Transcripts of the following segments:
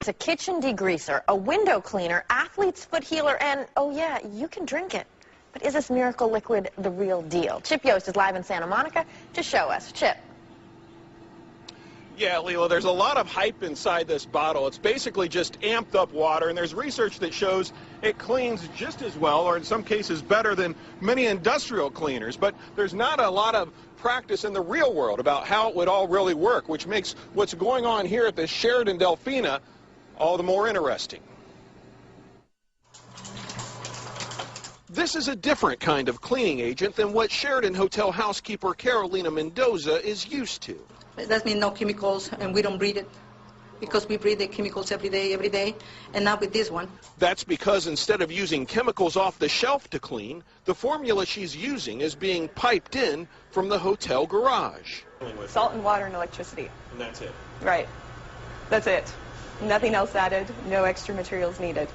It's a kitchen degreaser, a window cleaner, athlete's foot healer, and, oh yeah, you can drink it. But is this miracle liquid the real deal? Chip Yost is live in Santa Monica to show us. Chip. Yeah, Leela, there's a lot of hype inside this bottle. It's basically just amped up water, and there's research that shows it cleans just as well, or in some cases better than many industrial cleaners. But there's not a lot of practice in the real world about how it would all really work, which makes what's going on here at the Sheraton Delfina all the more interesting. This is a different kind of cleaning agent than what Sheraton Hotel housekeeper Carolina Mendoza is used to. That means no chemicals, and we don't breathe it, because we breathe the chemicals every day, and not with this one. That's because instead of using chemicals off the shelf to clean, the formula she's using is being piped in from the hotel garage. Salt and water and electricity. And that's it? Right. That's it. Nothing else added, no extra materials needed.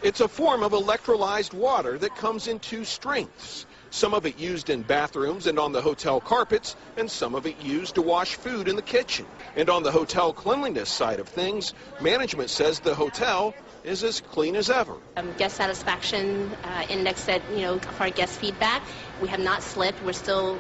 It's a form of electrolyzed water that comes in two strengths. Some of it used in bathrooms and on the hotel carpets, and some of it used to wash food in the kitchen. And on the hotel cleanliness side of things, management says the hotel is as clean as ever. Guest satisfaction index said, for our guest feedback, we have not slipped. We're still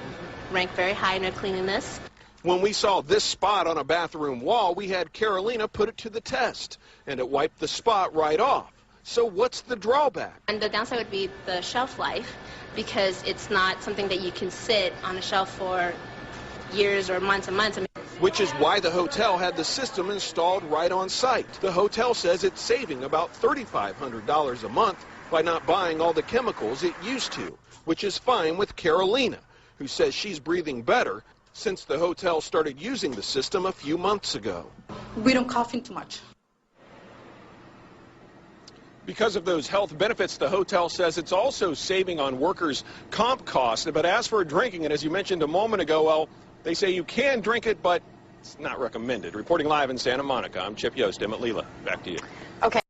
ranked very high in our cleanliness. When we saw this spot on a bathroom wall, we had Carolina put it to the test, and it wiped the spot right off. So what's the drawback? And the downside would be the shelf life, because it's not something that you can sit on a shelf for years or months and months. Which is why the hotel had the system installed right on site. The hotel says it's saving about $3,500 a month by not buying all the chemicals it used to, which is fine with Carolina, who says she's breathing better since the hotel started using the system a few months ago. We don't cough in too much. Because of those health benefits, the hotel says it's also saving on workers' comp costs. But as for drinking it, as you mentioned a moment ago, well, they say you can drink it, but it's not recommended. Reporting live in Santa Monica, I'm Chip Yost. Emmett Leela, back to you. Okay.